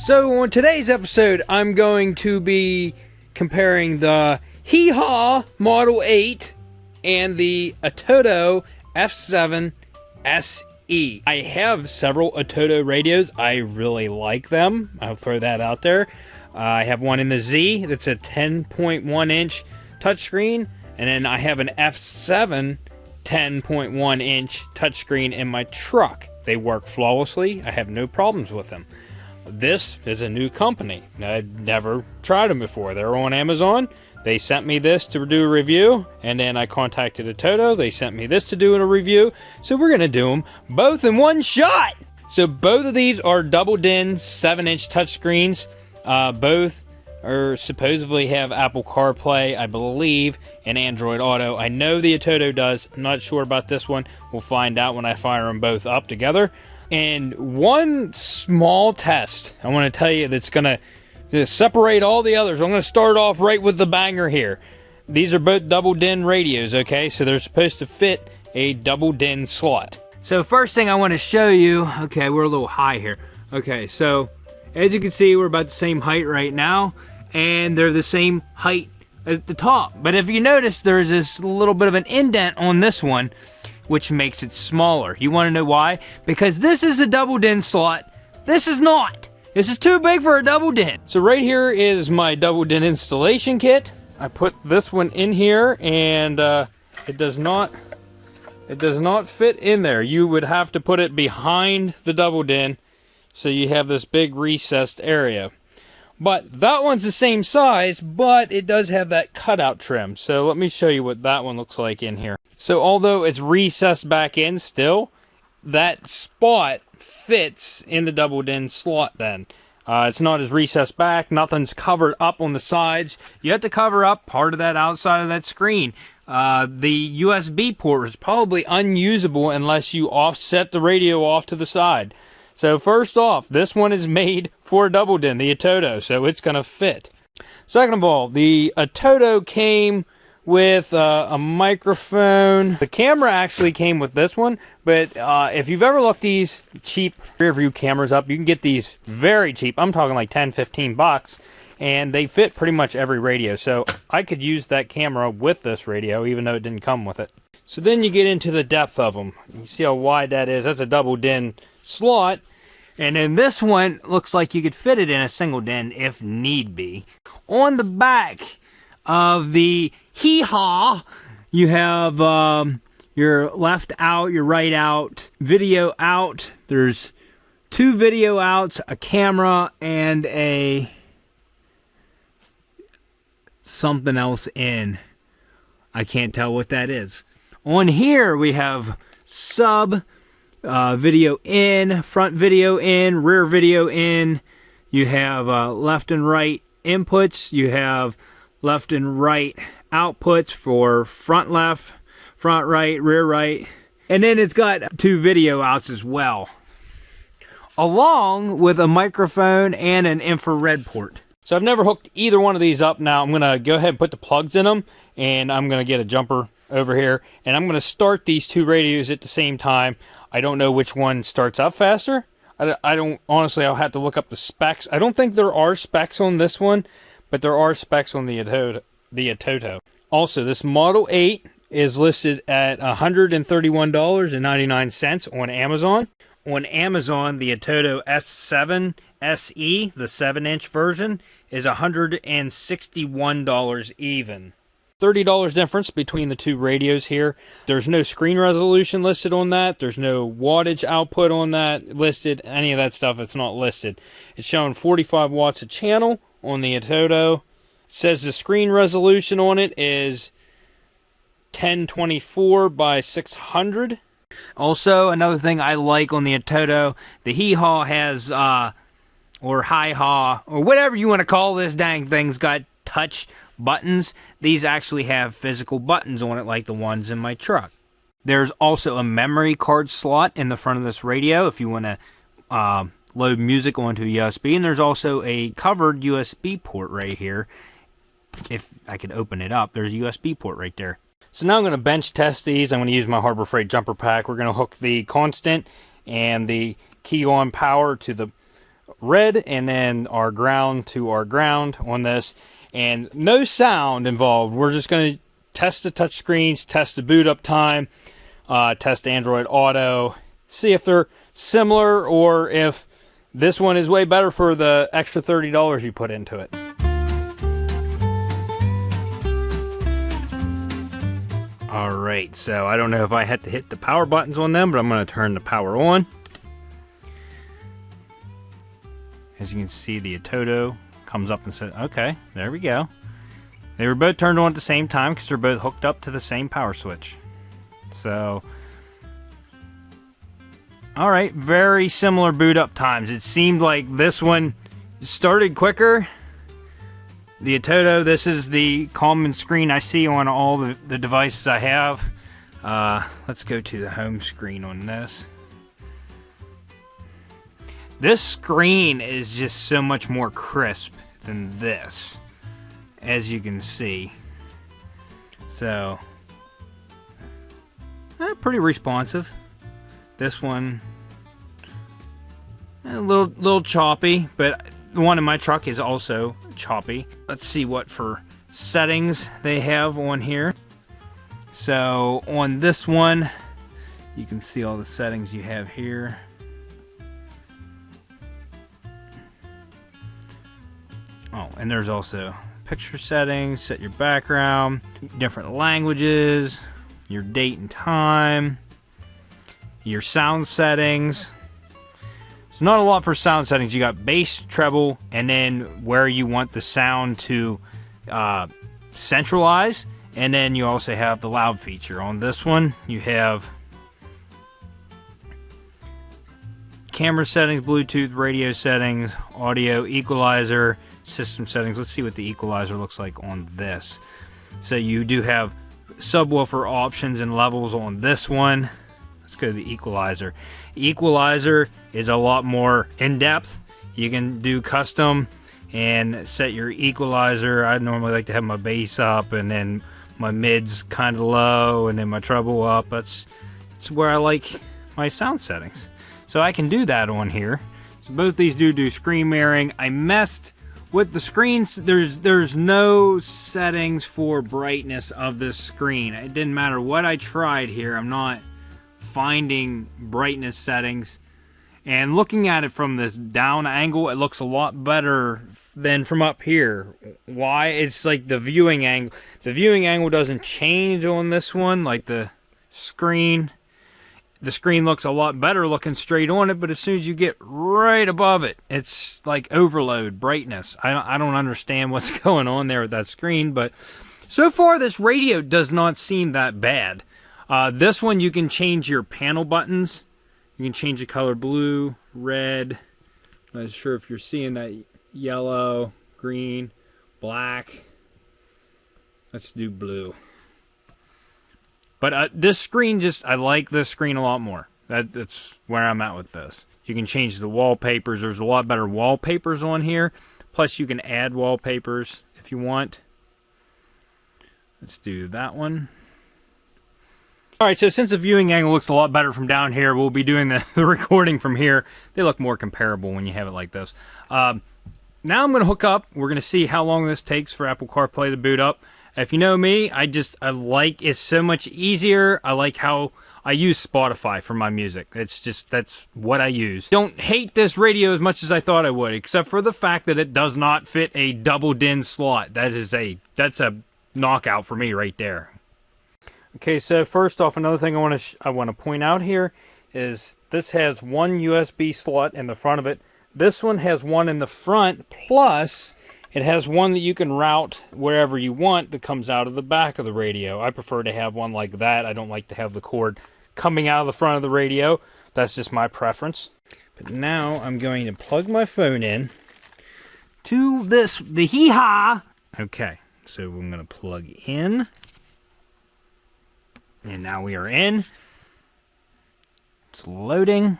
So on today's episode, I'm going to be comparing the Hieha Model 8 and the ATOTO F7SE. I have several ATOTO radios. I really like them. I'll throw that out there. I have one in the Z that's a 10.1 inch touchscreen, and then I have an F7 10.1 inch touchscreen in my truck. They work flawlessly. I have no problems with them. This is a new company. I'd never tried them before. They're on Amazon. They sent me this to do a review, and then I contacted ATOTO. They sent me this to do a review, so we're going to do them both in one shot. So both of these are double DIN 7-inch touchscreens. Both are supposedly have Apple Carplay, I believe, and Android Auto. I know the ATOTO does. I'm not sure about this one. We'll find out when I fire them both up together. And one small test I want to tell you that's going to separate all the others. I'm going to start off right with the banger here. These are both double DIN radios, okay? So they're supposed to fit a double DIN slot. So first thing I want to show you, okay, we're a little high here. Okay, so as you can see, we're about the same height right now, and they're the same height at the top. But if you notice, there's this little bit of an indent on this one, which makes it smaller. You want to know why? Because this is a double DIN slot. This is not. This is too big for a double DIN. So right here is my double DIN installation kit. I put this one in here, and it does not fit in there. You would have to put it behind the double DIN, so you have this big recessed area. But that one's the same size, but it does have that cutout trim. So let me show you what that one looks like in here. So although it's recessed back in still, that spot fits in the double DIN slot then. It's not as recessed back, nothing's covered up on the sides. You have to cover up part of that outside of that screen. The USB port is probably unusable unless you offset the radio off to the side. So first off, this one is made for a double DIN, the ATOTO, so it's going to fit. Second of all, the ATOTO came with a microphone. The camera actually came with this one, but if you've ever looked these cheap rear view cameras up, you can get these very cheap. I'm talking like 10, 15 bucks, and they fit pretty much every radio. So I could use that camera with this radio, even though it didn't come with it. So then you get into the depth of them. You see how wide that is. That's a double DIN slot. And then this one looks like you could fit it in a single DIN if need be. On the back of the Hieha, you have your left out, your right out, video out. There's two video outs, a camera, and a something else in. I can't tell what that is. On here we have sub, video in, front video in, rear video in. You have left and right inputs. You have left and right outputs for front left, front right, rear right. And then it's got two video outs as well, along with a microphone and an infrared port. So I've never hooked either one of these up. Now I'm going to go ahead and put the plugs in them, and I'm going to get a jumper over here, and I'm going to start these two radios at the same time. I don't know which one starts up faster. I don't, honestly, I'll have to look up the specs. I don't think there are specs on this one, but there are specs on the ATOTO. Also, this Model 8 is listed at $131.99 on Amazon. On Amazon, the ATOTO F7SE, the 7-inch version, is $161 even. $30 difference between the two radios here. There's no screen resolution listed on that. There's no wattage output on that listed. Any of that stuff, it's not listed. It's showing 45 watts a channel on the ATOTO. It says the screen resolution on it is 1024 by 600. Also, another thing I like on the ATOTO, the Hieha has, or Hieha, or whatever you want to call this dang thing's got touch buttons. These actually have physical buttons on it like the ones in my truck. There's also a memory card slot in the front of this radio if you want to load music onto a USB, and there's also a covered USB port right here. If I could open it up, there's a USB port right there. So now I'm going to bench test these. I'm going to use my Harbor Freight jumper pack. We're going to hook the constant and the key on power to the red, and then our ground to our ground on this, and no sound involved. We're just going to test the touch screens, test the boot up time, test Android Auto, see if they're similar or if this one is way better for the extra $30 you put into it. Alright, so I don't know if I had to hit the power buttons on them, but I'm going to turn the power on. As you can see, the ATOTO comes up and says, okay, there we go. They were both turned on at the same time because they're both hooked up to the same power switch. So, alright, very similar boot up times. It seemed like this one started quicker. The ATOTO, this is the common screen I see on all the devices I have. Let's go to the home screen on this. This screen is just so much more crisp than this, as you can see. So, pretty responsive. This one, a little choppy, but the one in my truck is also choppy. Let's see what for settings they have on here. So on this one, you can see all the settings you have here. Oh, and there's also picture settings, set your background, different languages, your date and time, your sound settings. It's not a lot for sound settings. You got bass, treble, and then where you want the sound to centralize. And then you also have the loud feature. On this one, you have camera settings, Bluetooth, radio settings, audio, equalizer, system settings. Let's see what the equalizer looks like on this. So you do have subwoofer options and levels on this one. Let's go to the equalizer. Equalizer is a lot more in-depth. You can do custom and set your equalizer. I normally like to have my bass up and then my mids kind of low and then my treble up. That's where I like my sound settings. So I can do that on here. So both these do screen mirroring. I messed with the screens. There's no settings for brightness of this screen. It didn't matter what I tried here. I'm not finding brightness settings, and looking at it from this down angle, it looks a lot better than from up here. Why? It's like the viewing angle doesn't change on this one like the screen looks a lot better looking straight on it, but as soon as you get right above it, it's like overload brightness. I don't understand what's going on there with that screen, but so far this radio does not seem that bad. This one, you can change your panel buttons. You can change the color blue, red. I'm not sure if you're seeing that, yellow, green, black. Let's do blue. But this screen, I like this screen a lot more. That's where I'm at with this. You can change the wallpapers. There's a lot better wallpapers on here. Plus, you can add wallpapers if you want. Let's do that one. Alright, so since the viewing angle looks a lot better from down here, we'll be doing the recording from here. They look more comparable when you have it like this. Now I'm going to hook up. We're going to see how long this takes for Apple CarPlay to boot up. If you know me, I like it's so much easier. I like how I use Spotify for my music. That's what I use. Don't hate this radio as much as I thought I would, except for the fact that it does not fit a double DIN slot. That's a knockout for me right there. Okay, so first off, another thing I want to point out here is this has one USB slot in the front of it. This one has one in the front, plus it has one that you can route wherever you want that comes out of the back of the radio. I prefer to have one like that. I don't like to have the cord coming out of the front of the radio. That's just my preference. But now I'm going to plug my phone in to the Hieha. Okay, so I'm going to plug in. And now we are in. It's loading.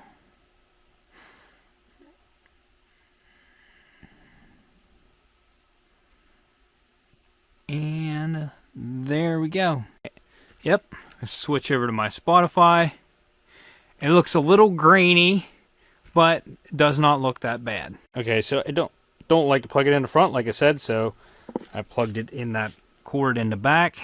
And there we go. Yep. Let's switch over to my Spotify. It looks a little grainy but it does not look that bad. Okay, so I don't like to plug it in the front, like I said, so I plugged it in that cord in the back.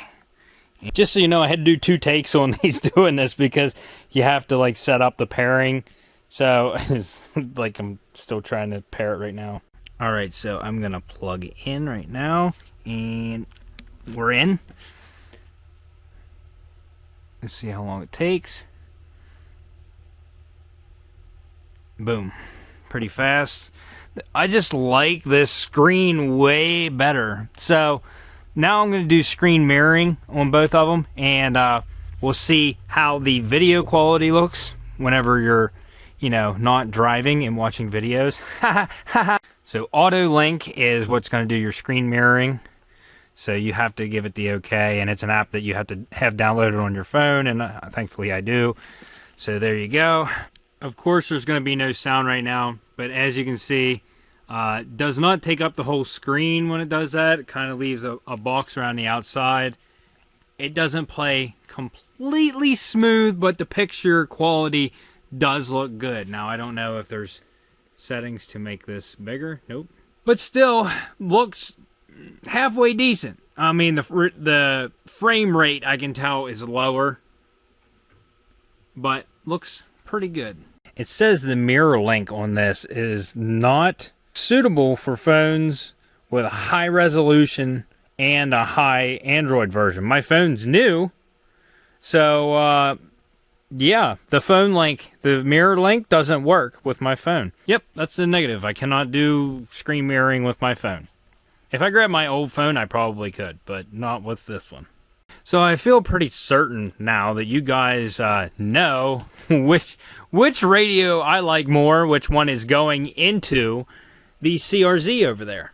And just so you know, I had to do 2 takes on these doing this because you have to like set up the pairing. So it's like I'm still trying to pair it right now. All right, so I'm gonna plug it in right now, and we're in. Let's see how long it takes. Boom, pretty fast. I just like this screen way better. So now I'm going to do screen mirroring on both of them, and we'll see how the video quality looks whenever you're, you know, not driving and watching videos. So Auto Link is what's going to do your screen mirroring. So you have to give it the okay, and it's an app that you have to have downloaded on your phone, and thankfully I do. So there you go. Of course, there's going to be no sound right now, but as you can see, it does not take up the whole screen when it does that. It kind of leaves a box around the outside. It doesn't play completely smooth, but the picture quality does look good. Now, I don't know if there's settings to make this bigger. Nope. But still, looks halfway decent. I mean, the frame rate, I can tell, is lower, but looks pretty good. It says the mirror link on this is not suitable for phones with a high resolution and a high Android version. My phone's new, so yeah, the mirror link doesn't work with my phone. Yep, that's the negative. I cannot do screen mirroring with my phone. If I grab my old phone, I probably could, but not with this one. So I feel pretty certain now that you guys know which radio I like more, which one is going into the CRZ over there.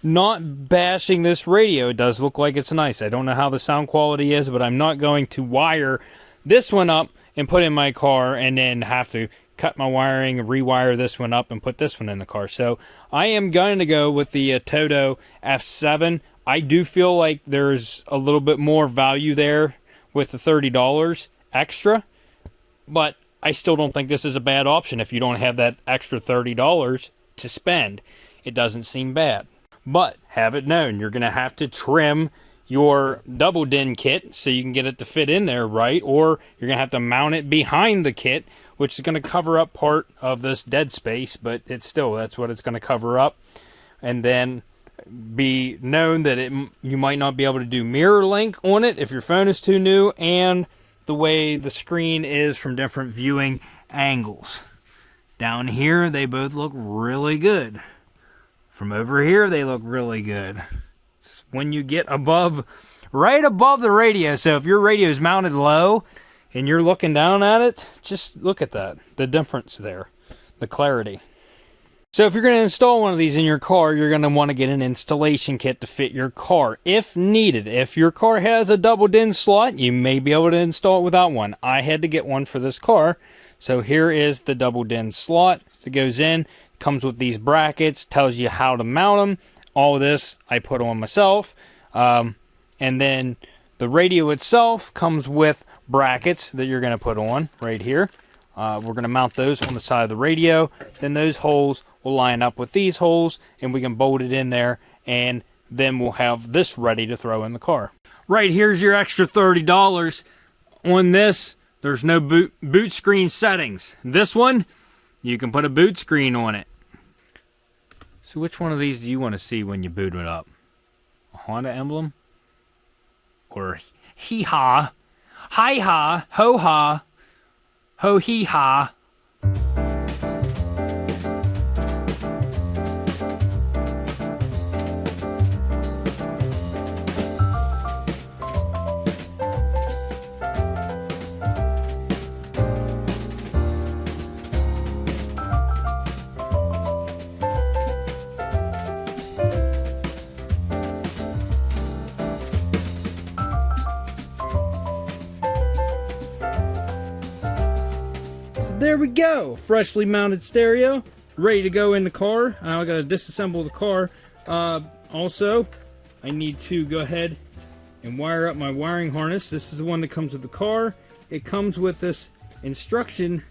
Not bashing this radio, it does look like it's nice. I don't know how the sound quality is, but I'm not going to wire this one up and put it in my car and then have to cut my wiring, rewire this one up, and put this one in the car. So I am going to go with the ATOTO F7. I do feel like there's a little bit more value there with the $30 extra, but I still don't think this is a bad option if you don't have that extra $30 to spend. It doesn't seem bad. But have it known, you're going to have to trim your double DIN kit so you can get it to fit in there right, or you're going to have to mount it behind the kit, which is going to cover up part of this dead space, but it's still, that's what it's going to cover up. And then be known that you might not be able to do mirror link on it if your phone is too new, and the way the screen is from different viewing angles. Down here, they both look really good. From over here, they look really good. It's when you get right above the radio, so if your radio is mounted low and you're looking down at it, just look at that, the difference there, the clarity. So if you're going to install one of these in your car, you're going to want to get an installation kit to fit your car if needed. If your car has a double DIN slot, you may be able to install it without one. I had to get one for this car. So here is the double DIN slot that goes in. Comes with these brackets, tells you how to mount them. All of this I put on myself. And then the radio itself comes with brackets that you're going to put on right here. We're going to mount those on the side of the radio. Then those holes will line up with these holes, and we can bolt it in there, and then we'll have this ready to throw in the car. Right, here's your extra $30. On this, there's no boot screen settings. This one, you can put a boot screen on it. So which one of these do you want to see when you boot it up? A Honda emblem? Or hee-ha? Hi-ha? Ho-ha? Ho-hee-ha? There we go, freshly mounted stereo, ready to go in the car. I gotta disassemble the car. Also, I need to go ahead and wire up my wiring harness. This is the one that comes with the car. It comes with this instruction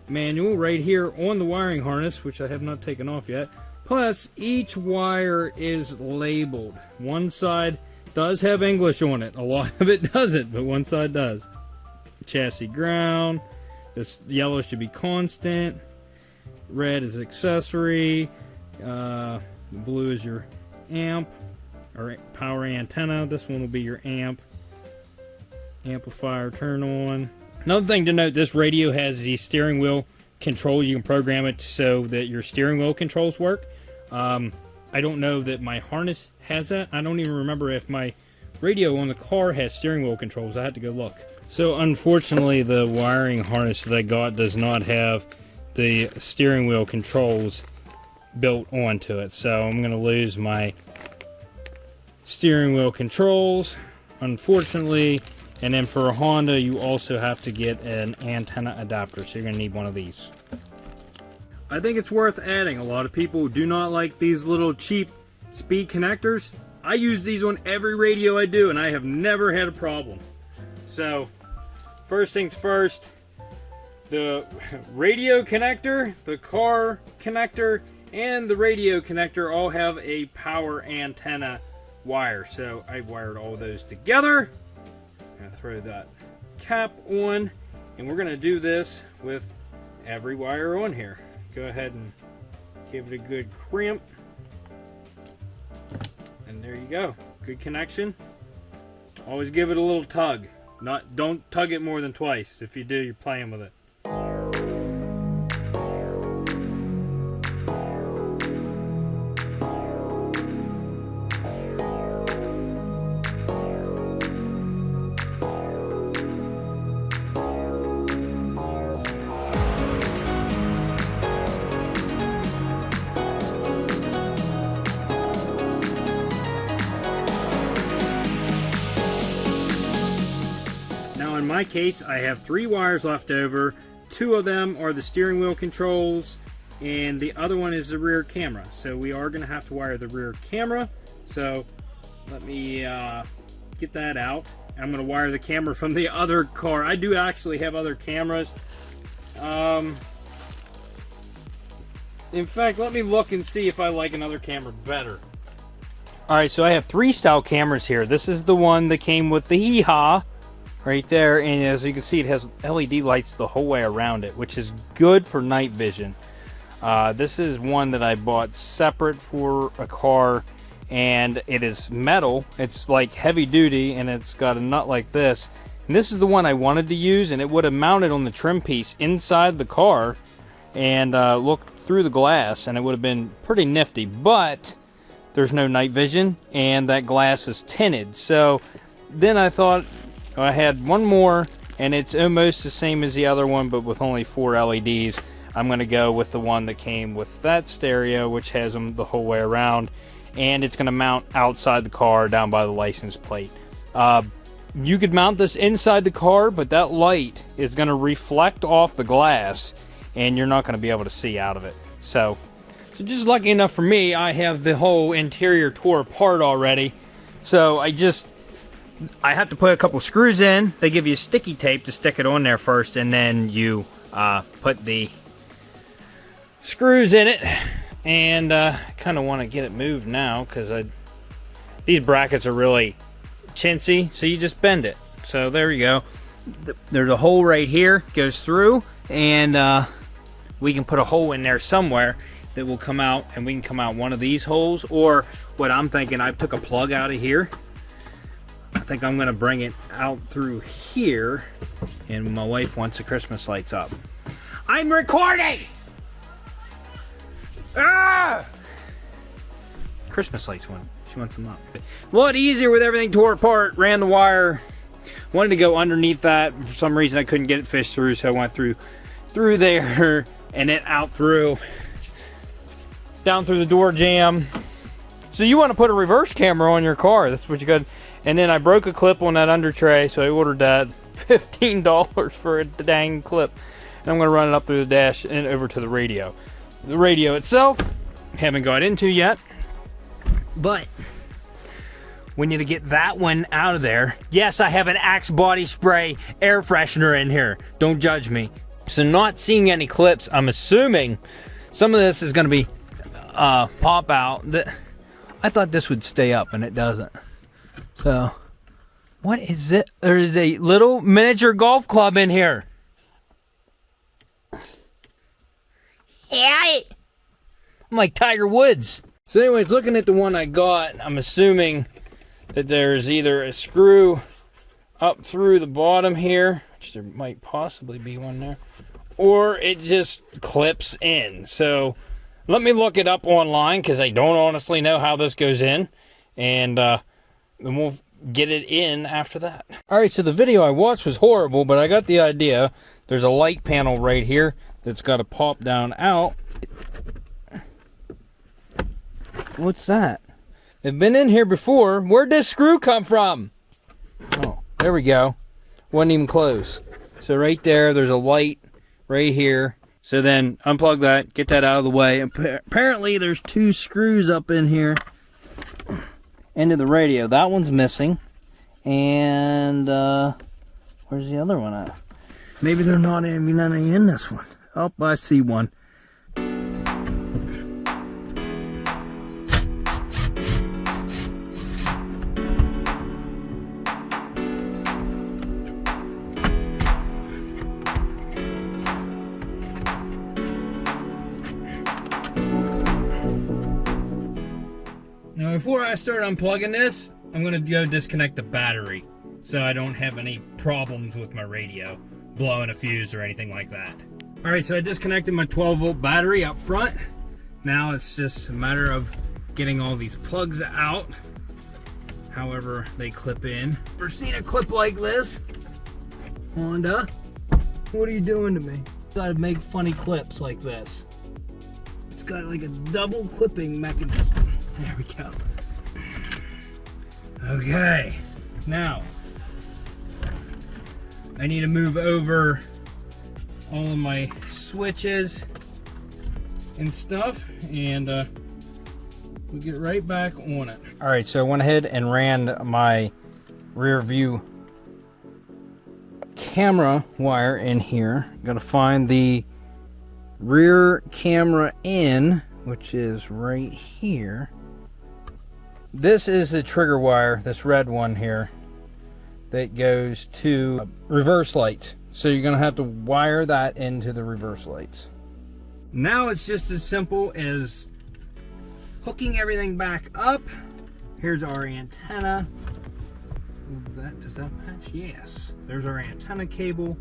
manual right here on the wiring harness, which I have not taken off yet. Plus, each wire is labeled. One side does have English on it. A lot of it doesn't, but one side does. Chassis ground. This yellow should be constant. Red is accessory. Blue is your amp or power antenna. This one will be your amp. Amplifier turn on. Another thing to note, this radio has the steering wheel control. You can program it so that your steering wheel controls work. I don't know that my harness has that. I don't even remember if my radio on the car has steering wheel controls. I had to go look. So unfortunately, the wiring harness that I got does not have the steering wheel controls built onto it. So I'm going to lose my steering wheel controls, unfortunately. And then for a Honda, you also have to get an antenna adapter, so you're going to need one of these. I think it's worth adding. A lot of people do not like these little cheap speed connectors. I use these on every radio I do, and I have never had a problem. So, first things first, the radio connector, the car connector, and the radio connector all have a power antenna wire. So, I wired all those together. I'm going to throw that cap on, and we're going to do this with every wire on here. Go ahead and give it a good crimp, and there you go. Good connection. Always give it a little tug. Don't tug it more than twice. If you do, you're playing with it. In my case, I have 3 wires left over. 2 of them are the steering wheel controls, and the other one is the rear camera. So we are going to have to wire the rear camera. So let me get that out. I'm going to wire the camera from the other car. I do actually have other cameras. In fact, let me look and see if I like another camera better. Alright, so I have 3 style cameras here. This is the one that came with the Hieha right there, and as you can see, it has LED lights the whole way around it, which is good for night vision. This is one that I bought separate for a car, and it is metal. It's like heavy duty, and it's got a nut like this. And this is the one I wanted to use, and it would have mounted on the trim piece inside the car and looked through the glass, and it would have been pretty nifty. But there's no night vision, and that glass is tinted. So then I thought, I had one more, and it's almost the same as the other one, but with only 4 LEDs. I'm going to go with the one that came with that stereo, which has them the whole way around, and it's going to mount outside the car down by the license plate. You could mount this inside the car, but that light is going to reflect off the glass, and you're not going to be able to see out of it. So just lucky enough for me, I have the whole interior tore apart already. So I have to put a couple screws in. They give you sticky tape to stick it on there first, and then you put the screws in it. And kind of want to get it moved now, because these brackets are really chintzy, so you just bend it. So there you go. There's a hole right here, goes through, and we can put a hole in there somewhere that will come out, and we can come out one of these holes, or what I'm thinking, I took a plug out of here. I think I'm going to bring it out through here, and my wife wants the Christmas lights up. I'm recording! Ah! Christmas lights she wants them up. A lot easier with everything tore apart. Ran the wire. Wanted to go underneath that. For some reason I couldn't get it fished through, so I went through there and then out through. Down through the door jamb. So you want to put a reverse camera on your car. That's what you got. And then I broke a clip on that under tray, so I ordered that. $15 for a dang clip. And I'm going to run it up through the dash and over to the radio. The radio itself, haven't got into yet. But we need to get that one out of there. Yes, I have an Axe body spray air freshener in here. Don't judge me. So not seeing any clips, I'm assuming some of this is going to be pop out. I thought this would stay up, and it doesn't. So, what is it? There's a little miniature golf club in here. Yeah, I'm like Tiger Woods. So anyways, looking at the one I got, I'm assuming that there's either a screw up through the bottom here, which there might possibly be one there, or it just clips in. So let me look it up online, because I don't honestly know how this goes in, and then we'll get it in after that. Alright, so the video I watched was horrible, but I got the idea. There's a light panel right here that's got to pop down out. What's that? They've been in here before. Where'd this screw come from? Oh, there we go. Wasn't even close. So right there, there's a light right here. So then unplug that, get that out of the way. Apparently there's 2 screws up in here into the radio. That one's missing. And where's the other one at? Maybe they're not even in this one. Oh, I see one. Now, before I start unplugging this, I'm going to go disconnect the battery so I don't have any problems with my radio, blowing a fuse or anything like that. Alright, so I disconnected my 12-volt battery up front. Now it's just a matter of getting all these plugs out, however they clip in. Ever seen a clip like this? Honda, what are you doing to me? Gotta make funny clips like this. It's got like a double clipping mechanism. There we go. Okay, now I need to move over all of my switches and stuff, and we'll get right back on it. All right, so I went ahead and ran my rear view camera wire in here. I'm gonna find the rear camera in, which is right here. This is the trigger wire, this red one here, that goes to reverse lights. So you're gonna have to wire that into the reverse lights. Now it's just as simple as hooking everything back up. Here's our antenna. Does that match? Yes. There's our antenna cable.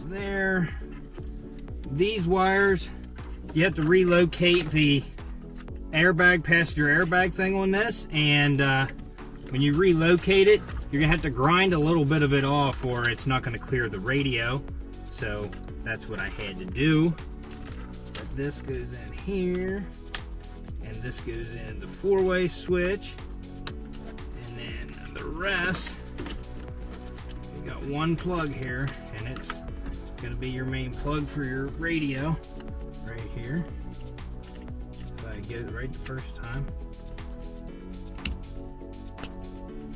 There. These wires, you have to relocate the airbag, passenger airbag thing on this, and when you relocate it, you're gonna have to grind a little bit of it off or it's not gonna clear the radio. So that's what I had to do. But this goes in here, and this goes in the 4-way switch, and then the rest, you got one plug here, and it's gonna be your main plug for your radio right here. So I get it right the first time.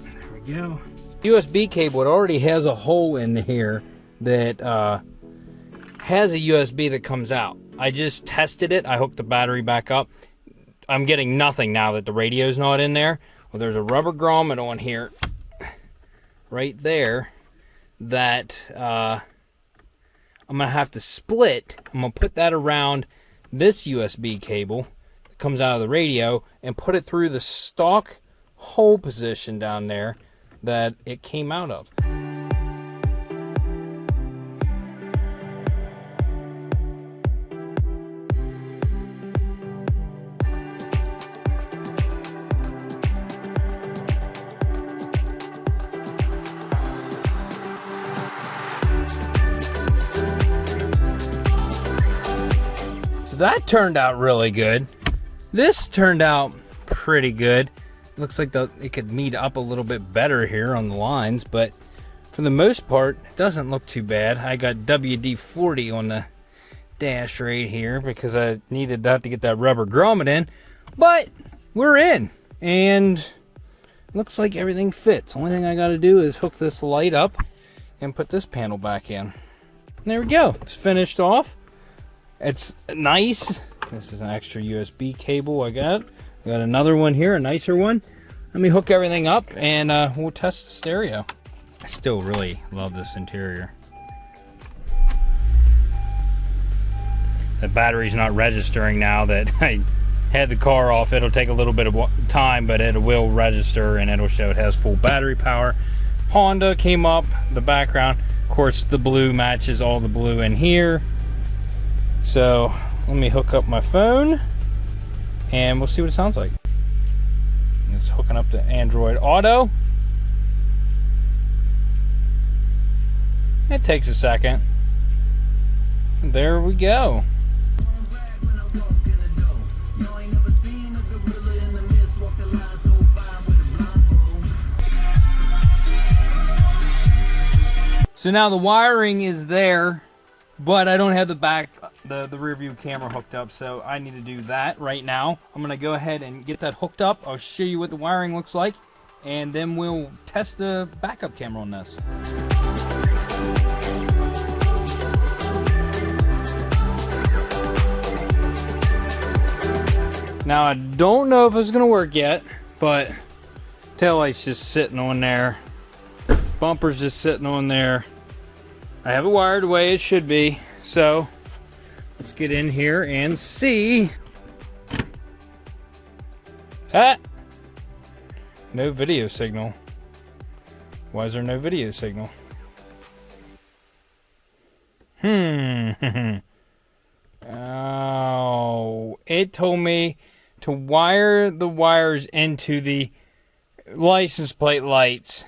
There we go. USB cable, it already has a hole in here that has a USB that comes out. I just tested it. I hooked the battery back up. I'm getting nothing now that the radio's not in there. Well, there's a rubber grommet on here right there that I'm gonna have to split. I'm gonna put that around this USB cable that comes out of the radio and put it through the stock hole position down there that it came out of. So that turned out really good. This turned out pretty good. Looks like it could meet up a little bit better here on the lines, but for the most part, it doesn't look too bad. I got WD-40 on the dash right here because I needed that to get that rubber grommet in, but we're in, and looks like everything fits. Only thing I got to do is hook this light up and put this panel back in. there we go. It's finished off. It's nice. This is an extra USB cable I got. Got another one here, a nicer one. Let me hook everything up and we'll test the stereo. I still really love this interior. The battery's not registering now that I had the car off. It'll take a little bit of time, but it will register and it'll show it has full battery power. Honda came up, the background. Of course, the blue matches all the blue in here. So let me hook up my phone and we'll see what it sounds like. It's hooking up to Android Auto. It takes a second. There we go. So now the wiring is there, but I don't have the rear view camera hooked up, so I need to do that right now. I'm gonna go ahead and get that hooked up. I'll show you what the wiring looks like, and then we'll test the backup camera on this. Now I don't know if it's gonna work yet, but taillight's just sitting on there. Bumper's just sitting on there. I have it wired the way it should be, so let's get in here and see. Ah! No video signal. Why is there no video signal? Oh, it told me to wire the wires into the license plate lights.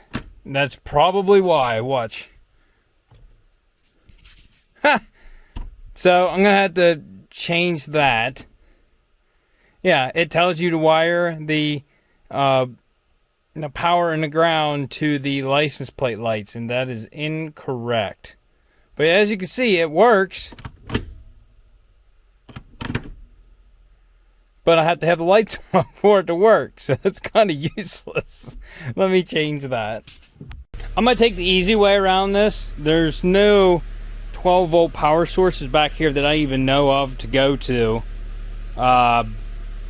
That's probably why. Watch. Ha! So I'm gonna have to change that. Yeah, it tells you to wire the power and the ground to the license plate lights, and that is incorrect. But as you can see, it works. But I have to have the lights on for it to work, so it's kind of useless. Let me change that. I'm gonna take the easy way around this. There's no 12-volt power sources back here that I even know of to go to.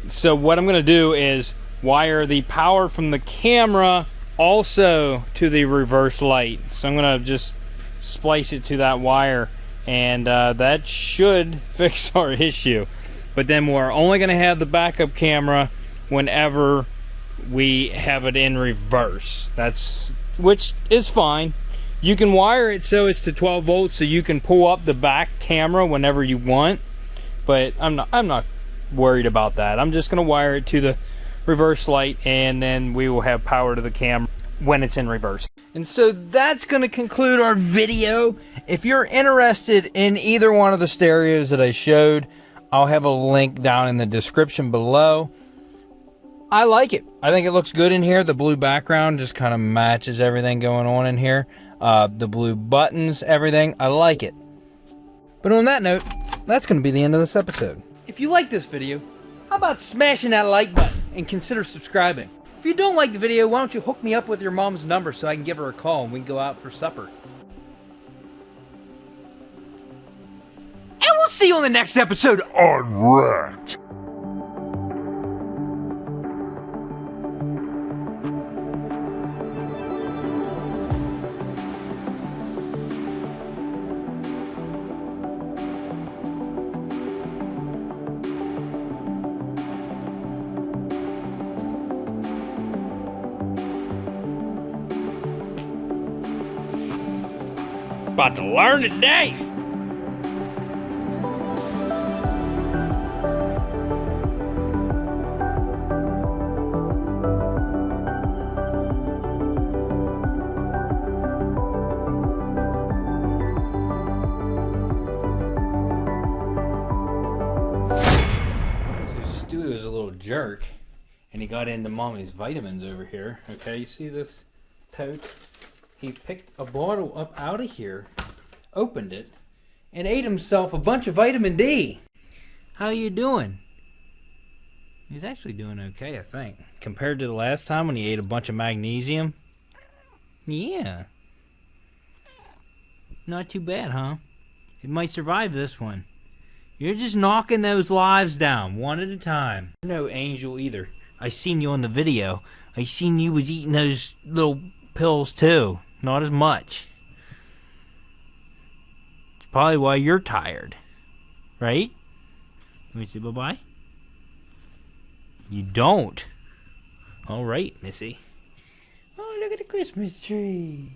So what I'm gonna do is wire the power from the camera also to the reverse light. So I'm gonna just splice it to that wire, and that should fix our issue. But then we're only gonna have the backup camera whenever we have it in reverse. Which is fine. You can wire it so it's to 12 volts, so you can pull up the back camera whenever you want. But I'm not worried about that. I'm just gonna wire it to the reverse light, and then we will have power to the camera when it's in reverse. And so that's gonna conclude our video. If you're interested in either one of the stereos that I showed, I'll have a link down in the description below. I like it. I think it looks good in here. The blue background just kind of matches everything going on in here. The blue buttons, everything. I like it. But on that note, that's going to be the end of this episode. If you like this video, how about smashing that like button and consider subscribing? If you don't like the video, why don't you hook me up with your mom's number so I can give her a call and we can go out for supper. And we'll see you on the next episode on Wrecked. About to learn today. So Stu is a little jerk, and he got into Mommy's vitamins over here. Okay, you see this tote? He picked a bottle up out of here, opened it, and ate himself a bunch of vitamin D. How you doing? He's actually doing okay, I think. Compared to the last time when he ate a bunch of magnesium. Yeah. Not too bad, huh? It might survive this one. You're just knocking those lives down, one at a time. You're no angel either. I seen you on the video. I seen you was eating those little pills too. Not as much. It's probably why you're tired. Right? Let me say bye-bye. You don't. Alright, Missy. Oh, look at the Christmas tree.